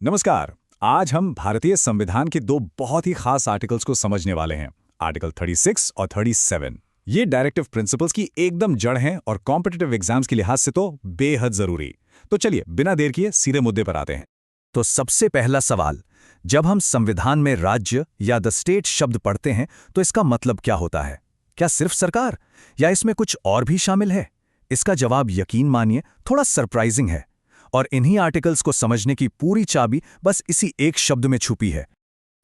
नमस्कार। आज हम भारतीय संविधान के दो बहुत ही खास आर्टिकल्स को समझने वाले हैं, आर्टिकल 36 और 37। ये डायरेक्टिव प्रिंसिपल्स की एकदम जड़ हैं और कॉम्पिटिटिव एग्जाम्स के लिहाज से तो बेहद जरूरी। तो चलिए बिना देर किए सीधे मुद्दे पर आते हैं। तो सबसे पहला सवाल, जब हम संविधान में राज्य या द स्टेट शब्द पढ़ते हैं तो इसका मतलब क्या होता है? क्या सिर्फ सरकार, या इसमें कुछ और भी शामिल है? इसका जवाब यकीन मानिए थोड़ा सरप्राइजिंग है, और इन्हीं आर्टिकल्स को समझने की पूरी चाबी बस इसी एक शब्द में छुपी है।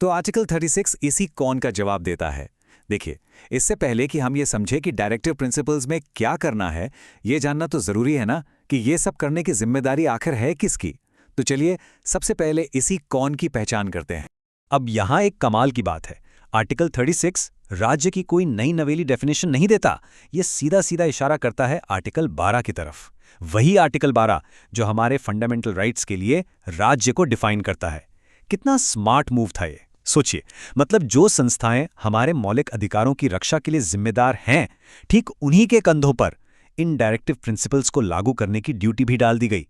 तो आर्टिकल 36 इसी कौन का जवाब देता है। देखिए, इससे पहले कि हम ये समझे कि डायरेक्टिव प्रिंसिपल्स में क्या करना है, ये जानना तो जरूरी है ना कि ये सब करने की जिम्मेदारी आखिर है किसकी। तो चलिए सबसे पहले इसी कौन की पहचान करते हैं। अब यहाँ एक कमाल की बात है, आर्टिकल 36 राज्य की कोई नई नवेली डेफिनेशन नहीं देता, ये सीधा सीधा इशारा करता है आर्टिकल 12 की तरफ। वही आर्टिकल 12 जो हमारे फंडामेंटल राइट्स के लिए राज्य को डिफाइन करता है। कितना स्मार्ट मूव था ये, सोचिए। मतलब जो संस्थाएं हमारे मौलिक अधिकारों की रक्षा के लिए जिम्मेदार हैं, ठीक उन्हीं के कंधों पर इन डायरेक्टिव प्रिंसिपल्स को लागू करने की ड्यूटी भी डाल दी गई।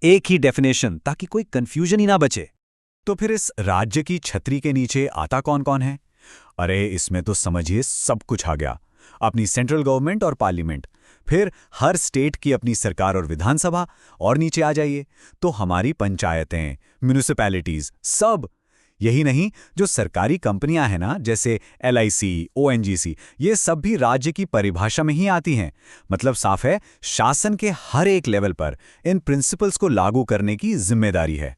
एक ही डेफिनेशन, ताकि कोई कंफ्यूजन ही ना बचे। तो फिर इस राज्य की छतरी के नीचे आता कौन कौन है? अरे इसमें तो समझिए सब कुछ आ गया। अपनी सेंट्रल गवर्नमेंट और पार्लियामेंट, फिर हर स्टेट की अपनी सरकार और विधानसभा, और नीचे आ जाइए तो हमारी पंचायतें, म्यूनिसिपैलिटीज, सब। यही नहीं, जो सरकारी कंपनियां हैं ना, जैसे LIC, ONGC, ये सब भी राज्य की परिभाषा में ही आती हैं। मतलब साफ है, शासन के हर एक लेवल पर इन प्रिंसिपल्स को लागू करने की जिम्मेदारी है।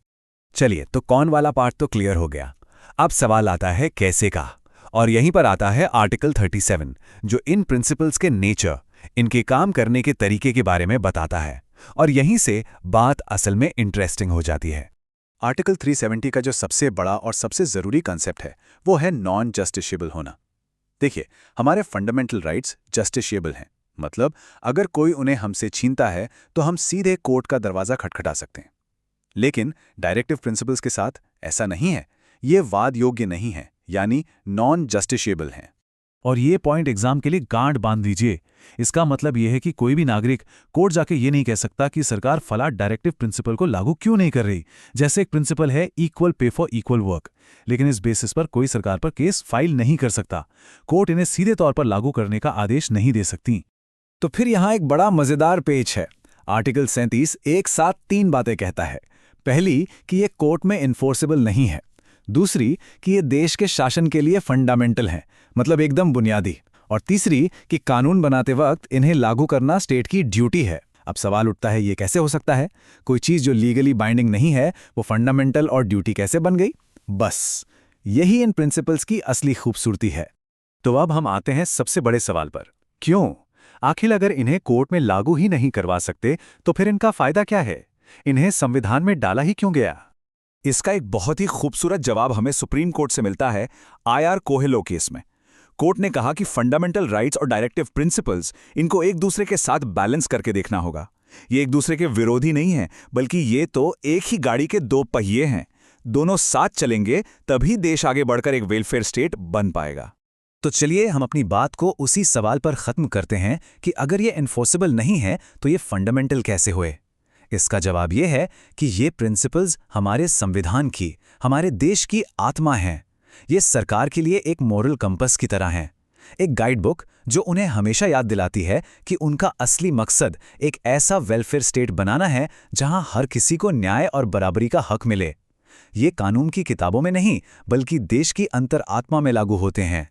चलिए, तो कौन वाला पार्ट तो क्लियर हो गया। अब सवाल आता है कैसे का, और यहीं पर आता है आर्टिकल 37, जो इन प्रिंसिपल्स के नेचर, इनके काम करने के तरीके के बारे में बताता है। और यहीं से बात असल में इंटरेस्टिंग हो जाती है। आर्टिकल 370 का जो सबसे बड़ा और सबसे जरूरी कंसेप्ट है, वो है नॉन जस्टिशिएबल होना। देखिए, हमारे फंडामेंटल राइट्स जस्टिशिएबल हैं। मतलब अगर कोई उन्हें हमसे छीनता है तो हम सीधे कोर्ट का दरवाजा खटखटा सकते हैं। लेकिन डायरेक्टिव प्रिंसिपल्स के साथ ऐसा नहीं है। ये वाद योग्य नहीं है, यानी नॉन जस्टिशिएबल हैं। और ये पॉइंट एग्जाम के लिए गांठ बांध दीजिए। इसका मतलब यह है कि कोई भी नागरिक कोर्ट जाके ये नहीं कह सकता कि सरकार फला डायरेक्टिव प्रिंसिपल को लागू क्यों नहीं कर रही। जैसे एक प्रिंसिपल है equal pay for equal work, लेकिन इस बेसिस पर कोई सरकार पर केस फाइल नहीं कर सकता। कोर्ट इन्हें सीधे तौर पर लागू करने का आदेश नहीं दे सकती। तो फिर यहाँ एक बड़ा मजेदार पेच है। आर्टिकल 37 एक साथ 3 बातें कहता है। पहली कि ये कोर्ट में इन्फोर्सेबल नहीं है। दूसरी कि ये देश के शासन के लिए फंडामेंटल हैं, मतलब एकदम बुनियादी। और तीसरी कि कानून बनाते वक्त इन्हें लागू करना स्टेट की ड्यूटी है। अब सवाल उठता है, ये कैसे हो सकता है? कोई चीज़ जो लीगली बाइंडिंग नहीं है, वो फंडामेंटल और ड्यूटी कैसे बन गई? बस यही इन प्रिंसिपल्स की असली खूबसूरती है। तो अब हम आते हैं सबसे बड़े सवाल पर, क्यों? आखिर अगर इन्हें कोर्ट में लागू ही नहीं करवा सकते तो फिर इनका फायदा क्या है? इन्हें संविधान में डाला ही क्यों गया? इसका एक बहुत ही खूबसूरत जवाब हमें सुप्रीम कोर्ट से मिलता है IR कोहेलो केस में। कोर्ट ने कहा कि फंडामेंटल राइट्स और डायरेक्टिव प्रिंसिपल्स, इनको एक दूसरे के साथ बैलेंस करके देखना होगा। ये एक दूसरे के विरोधी नहीं है, बल्कि ये तो एक ही गाड़ी के 2 पहिए हैं। दोनों साथ चलेंगे तभी देश आगे बढ़कर एक वेलफेयर स्टेट बन पाएगा। तो चलिए हम अपनी बात को उसी सवाल पर खत्म करते हैं कि अगर ये एनफोर्सेबल नहीं है तो ये फंडामेंटल कैसे हुए। इसका जवाब ये है कि ये प्रिंसिपल्स हमारे संविधान की, हमारे देश की आत्मा हैं। ये सरकार के लिए एक मोरल कंपस की तरह हैं, एक गाइड बुक जो उन्हें हमेशा याद दिलाती है कि उनका असली मकसद एक ऐसा वेलफेयर स्टेट बनाना है जहां हर किसी को न्याय और बराबरी का हक मिले। ये कानून की किताबों में नहीं, बल्कि देश की अंतर आत्मा में लागू होते हैं।